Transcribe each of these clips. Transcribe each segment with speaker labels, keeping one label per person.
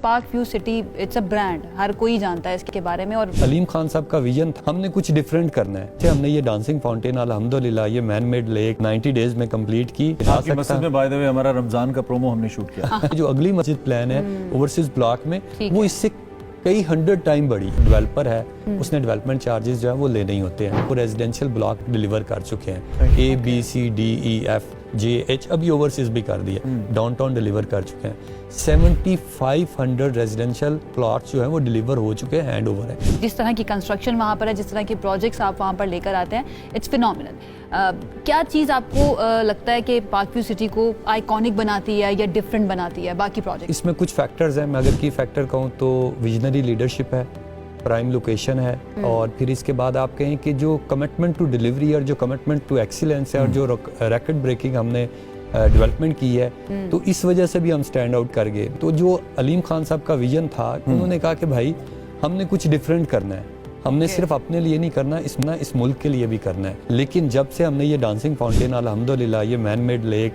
Speaker 1: Park view city it's a brand, हर कोई जानता है इसके बारे में। और
Speaker 2: अलीम खान साहब का विजन था, हमने कुछ डिफरेंट करना है। हमने ये डांसिंग फाउंटेन अल्हम्दुलिल्लाह ये मैन मेड लेक 90 डेज में कंप्लीट की।
Speaker 3: आपकी मस्जिद में बाय द वे हमारा रमजान का प्रोमो हमने शूट किया।
Speaker 2: जो अगली मस्जिद प्लान है ओवरसीज ब्लॉक में, वो इससे कई 100 टाइम बड़ी। डेवलपर है, उसने डेवलपमेंट चार्जेस जो है वो लेने ही होते हैं। वो रेजिडेंशियल ब्लॉक डिलीवर कर चुके हैं, ABCDEFGH, अभी ओवरसीज भी कर दिया, डाउनटाउन डिलीवर कर चुके हैं। 7500 रेजिडेंशियल प्लॉट्स जो है वो डिलीवर हो चुके हैं, हैंड ओवर है।
Speaker 1: जिस तरह की कंस्ट्रक्शन वहाँ पर है, जिस तरह के प्रोजेक्ट्स आप वहाँ पर लेकर आते हैं, इट्स फिनोमिनल। क्या चीज़ आपको लगता है कि पार्क व्यू सिटी को आइकॉनिक बनाती है या डिफरेंट बनाती है बाकी प्रोजेक्ट?
Speaker 2: इसमें कुछ फैक्टर्स हैं। मैं अगर की फैक्टर कहूँ तो विजनरी लीडरशिप है, प्राइम लोकेशन है, और फिर इसके बाद आप कहें कि जो कमिटमेंट टू डिलीवरी और जो कमिटमेंट टू एक्सीलेंस है, और जो रैकेट ब्रेकिंग हमने डेवलपमेंट की है, तो इस वजह से भी हम स्टैंड आउट कर गए। तो जो अलीम खान साहब का विजन था, उन्होंने कहा कि भाई हमने कुछ डिफरेंट करना है, हमने सिर्फ अपने लिए नहीं करना, इस मुल्क के लिए भी करना है। लेकिन जब से हमने ये डांसिंग फाउंटेन अल्हम्दुलिल्लाह ये मैन मेड लेक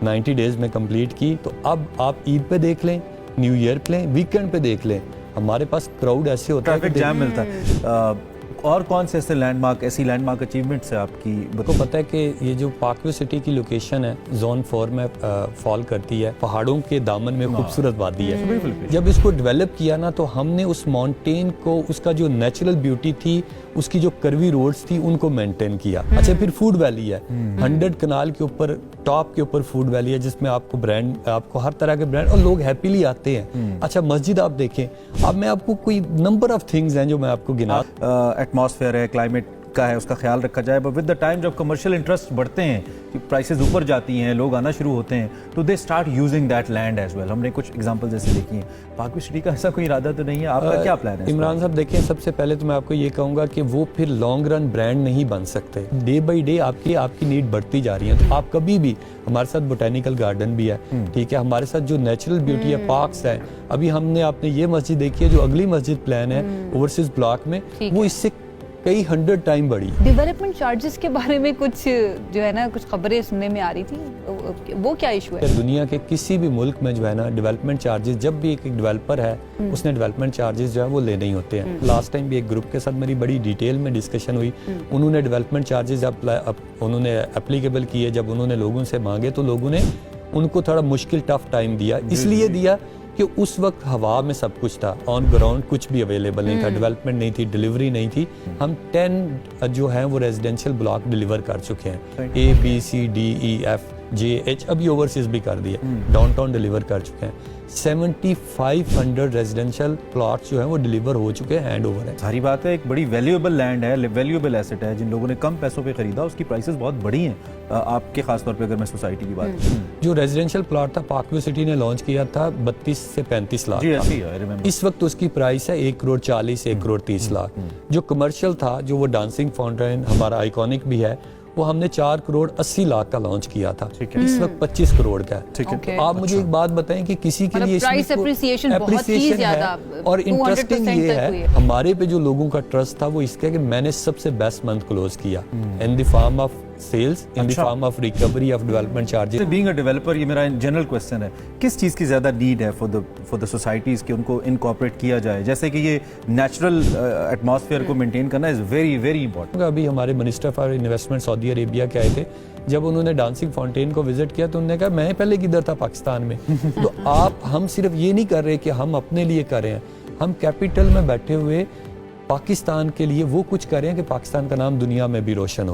Speaker 2: 90 डेज में कंप्लीट की, तो अब आप ईद पे देख लें, न्यू ईयर पे लें, वीकेंड पे देख लें, हमारे पास क्राउड ऐसे होता है,
Speaker 3: ट्रैफिक जैम मिलता है। और कौन से ऐसे लैंडमार्क, ऐसी लैंडमार्क अचीवमेंट्स है आपकी?
Speaker 2: को पता है कि ये जो पार्क व्यू सिटी की लोकेशन है, जोन 4 में फॉल करती है, पहाड़ों के दामन में खूबसूरत वादी है। जब इसको डेवलप किया ना, तो हमने उस माउंटेन को, उसका जो नेचुरल ब्यूटी थी, उसकी जो कर्वी रोड्स थी, उनको मेंटेन किया। अच्छा, फिर फूड वैली है, 100 कनाल के ऊपर, टॉप के ऊपर फूड वैली है, जिसमें आपको ब्रांड, आपको हर तरह के ब्रांड, और लोग हैप्पीली आते हैं। अच्छा, मस्जिद आप देखें, अब मैं आपको कोई नंबर ऑफ थिंग्स हैं जो मैं आपको गिना।
Speaker 3: एटमॉस्फेयर है, क्लाइमेट का है, उसका ख्याल रखा जाए, बट विद द टाइम जब कमर्शियल इंटरेस्ट बढ़ते हैं, प्राइसेस ऊपर जाती हैं, लोग आना शुरू होते हैं, तो they start using that land as well. हमने कुछ एग्जांपल जैसे देखी हैं। पार्क व्यू सिटी का ऐसा कोई इरादा तो नहीं है? आपका क्या प्लान है?
Speaker 2: इमरान साहब देखें, सबसे पहले तो मैं आपको ये कहूँगा कि वो फिर लॉन्ग रन ब्रांड नहीं बन सकते। डे बाई डे आपकी नीड बढ़ती जा रही है। तो आप कभी भी, हमारे साथ बोटेनिकल गार्डन भी है, ठीक है, हमारे साथ जो नेचुरल ब्यूटी है, पार्क्स है। अभी आपने ये मस्जिद देखी है, जो अगली मस्जिद प्लान है ओवरसीज ब्लॉक में, वो इससे कई 100 टाइम बड़ी।
Speaker 1: डेवलपमेंट चार्जेस के बारे में कुछ जो है ना, कुछ खबरें सुनने में आ रही थी, वो क्या इशू है?
Speaker 2: दुनिया के किसी भी मुल्क में जो है ना, डेवलपमेंट चार्जेस, जब भी एक डेवलपर है, उसने डेवलपमेंट चार्जेस जो है वो लेने ही होते हैं। लास्ट टाइम भी एक ग्रुप के साथ मेरी बड़ी डिटेल में डिस्कशन हुई, उन्होंने डेवलपमेंट चार्जेस उन्होंने एप्लीकेबल किए। जब उन्होंने लोगों से मांगे, तो लोगों ने उनको थोड़ा मुश्किल टफ टाइम दिया। इसलिए दिया कि उस वक्त हवा में सब कुछ था, ऑन ग्राउंड कुछ भी अवेलेबल नहीं था, डेवलपमेंट नहीं थी, डिलीवरी नहीं थी। हम 10 जो हैं वो रेजिडेंशियल ब्लॉक डिलीवर कर चुके हैं, ABCDEFGH, अभी ओवरसीज भी कर दिया, डाउनटाउन डिलीवर कर चुके हैं। 7500 रेजिडेंशियल प्लॉट्स जो हैं वो डिलीवर हो चुके हैं, हैंड ओवर है।
Speaker 3: सारी बात है, एक बड़ी वैल्यूएबल लैंड है, वैल्यूएबल एसेट है। जिन लोगों ने कम पैसों पे खरीदा, उसकी प्राइसेस बहुत बड़ी हैं। आपके खास तौर पे अगर मैं सोसाइटी की बात करूं,
Speaker 2: जो रेजिडेंशियल प्लॉट था, पार्क व्यू सिटी ने लॉन्च किया था 32 से 35 लाख था। इस वक्त उसकी प्राइस है 1 करोड़ 40 1 करोड़ 30 लाख। जो कमर्शियल था, जो वो डांसिंग फाउंटेन हमारा आइकॉनिक भी है, वो हमने 4 करोड़ 80 लाख का लॉन्च किया था। इस वक्त 25 करोड़ का है।
Speaker 3: ठीक है।
Speaker 2: तो आप मुझे एक बात बताएं कि किसी के लिए
Speaker 1: प्राइस एप्रिसिएशन बहुत ही ज्यादा,
Speaker 2: और इंटरेस्टिंग ये है, हमारे पे जो लोगों का ट्रस्ट था वो इसका कि मैंने सबसे बेस्ट मंथ क्लोज किया in the form of sales, in the form of recovery of development charges.
Speaker 3: Being a developer, ये मेरा जनरल क्वेश्चन है, किस चीज़ की ज़्यादा नीड है फॉर द सोसाइटीज़ कि उनको इनकॉर्पोरेट किया जाए? जैसे कि ये नेचुरल एटमॉस्फेयर को मेंटेन करना इज़ वेरी वेरी इंपॉर्टेंट।
Speaker 2: अभी हमारे minister for investment Saudi Arabia के आए थे, जब उन्होंने डांसिंग फाउंटेन को विजिट किया, तो उन्होंने कहा मैं पहले किधर था पाकिस्तान में। तो हम सिर्फ ये नहीं कर रहे कि हम अपने लिए कर रहे हैं, हम कैपिटल में बैठे हुए पाकिस्तान के लिए वो कुछ कर रहे हैं कि पाकिस्तान का नाम दुनिया में भी रोशन हो।